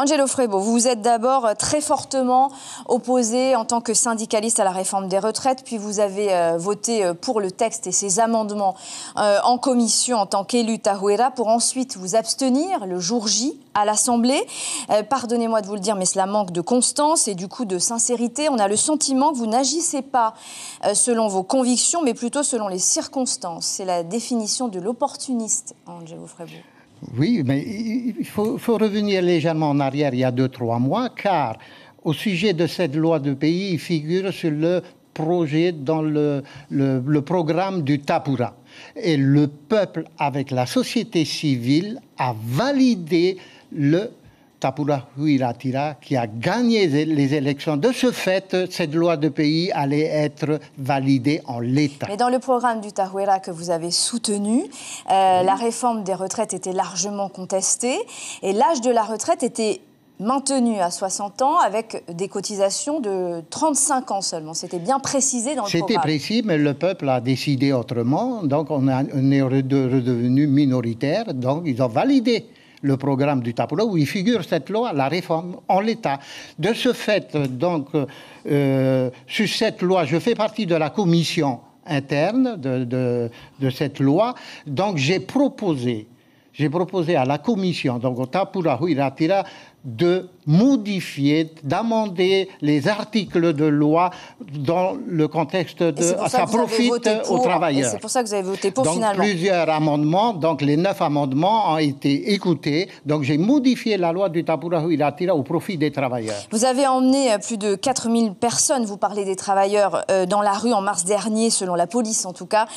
Angelo Frebo, vous vous êtes d'abord très fortement opposé en tant que syndicaliste à la réforme des retraites, puis vous avez voté pour le texte et ses amendements en commission en tant qu'élu Tahuera, pour ensuite vous abstenir le jour J à l'Assemblée. Pardonnez-moi de vous le dire, mais cela manque de constance et du coup de sincérité. On a le sentiment que vous n'agissez pas selon vos convictions, mais plutôt selon les circonstances. C'est la définition de l'opportuniste, Angelo Frebo. Oui, mais il faut revenir légèrement en arrière, il y a 2-3 mois, car au sujet de cette loi de pays, il figure sur le projet dans le programme du Tapura. Et le peuple, avec la société civile, a validé le Tapura Huiratira, qui a gagné les élections. De ce fait, cette loi de pays allait être validée en l'état. Mais dans le programme du Tahuera que vous avez soutenu, la réforme des retraites était largement contestée et l'âge de la retraite était maintenu à 60 ans avec des cotisations de 35 ans seulement. C'était bien précisé dans le programme. C'était précis, mais le peuple a décidé autrement. Donc on est redevenu minoritaire. Donc ils ont validé le programme du Tapura où il figure cette loi, la réforme en l'état. De ce fait, donc, sur cette loi, je fais partie de la commission interne de cette loi. Donc j'ai proposé à la commission, donc au Tapura Huiratira, de modifier, d'amender les articles de loi dans le contexte de... Ça profite aux travailleurs. Et c'est pour ça que vous avez voté pour, donc, finalement. Plusieurs amendements, donc les 9 amendements ont été écoutés. Donc j'ai modifié la loi du Tapura Huiratira au profit des travailleurs. Vous avez emmené plus de 4000 personnes, vous parlez des travailleurs, dans la rue en mars dernier, selon la police en tout cas,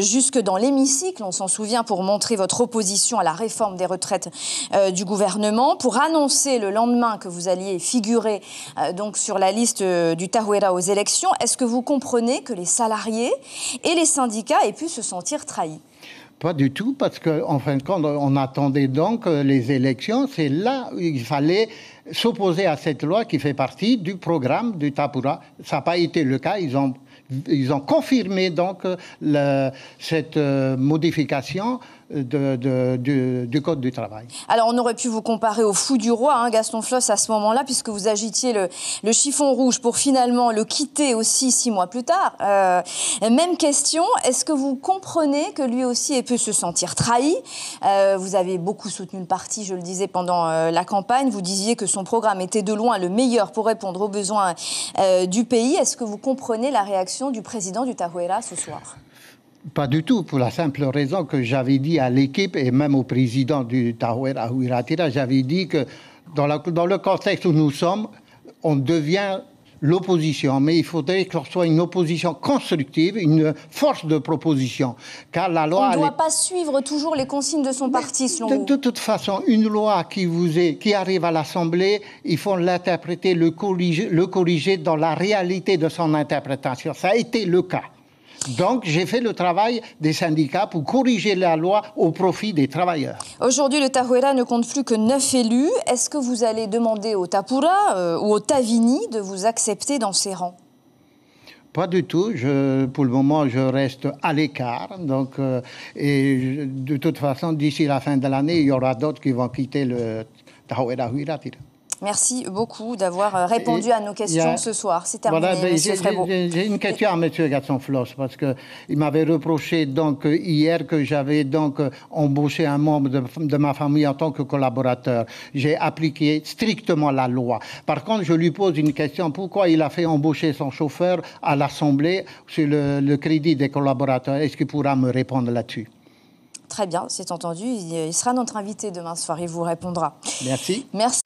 jusque dans l'hémicycle, on s'en souvient, pour montrer votre opposition à la réforme des retraites du gouvernement, pour annoncer le lendemain que vous alliez figurer donc sur la liste du Tahuera aux élections. Est-ce que vous comprenez que les salariés et les syndicats aient pu se sentir trahis ? Pas du tout, parce qu'en fin de compte, on attendait donc les élections. C'est là où il fallait s'opposer à cette loi qui fait partie du programme du Tapura. Ça n'a pas été le cas. Ils ont confirmé donc cette modification du Code du travail. Alors, on aurait pu vous comparer au fou du roi, Gaston Floss, à ce moment-là, puisque vous agitiez le chiffon rouge pour finalement le quitter aussi 6 mois plus tard. Même question, est-ce que vous comprenez que lui aussi ait pu se sentir trahi ? Vous avez beaucoup soutenu le parti, je le disais, pendant la campagne. Vous disiez que son programme était de loin le meilleur pour répondre aux besoins du pays. Est-ce que vous comprenez la réaction du président du Tahuera ce soir ? Pas du tout, pour la simple raison que j'avais dit à l'équipe et même au président du Tahuera Huiratira, j'avais dit que dans le contexte où nous sommes, on devient l'opposition, mais il faudrait que ce soit une opposition constructive, une force de proposition. Car la loi... On ne doit pas suivre toujours les consignes de son parti, selon vous. De toute façon, une loi qui arrive à l'Assemblée, il faut l'interpréter, le corriger dans la réalité de son interprétation. Ça a été le cas. Donc, j'ai fait le travail des syndicats pour corriger la loi au profit des travailleurs. Aujourd'hui, le Tahuera ne compte plus que 9 élus. Est-ce que vous allez demander au Tapura ou au Tavini de vous accepter dans ses rangs ? Pas du tout. Pour le moment, je reste à l'écart. Donc, et de toute façon, d'ici la fin de l'année, il y aura d'autres qui vont quitter le Tahuera Huiratira. Merci beaucoup d'avoir répondu à nos questions ce soir. C'est terminé, voilà, Monsieur Frebo. J'ai une question à Monsieur Gaston Floss, parce qu'il m'avait reproché donc, hier que j'avais donc embauché un membre de ma famille en tant que collaborateur. J'ai appliqué strictement la loi. Par contre, je lui pose une question. Pourquoi il a fait embaucher son chauffeur à l'Assemblée sur le crédit des collaborateurs? Est-ce qu'il pourra me répondre là-dessus? Très bien, c'est entendu. Il sera notre invité demain soir. Il vous répondra. Merci. Merci.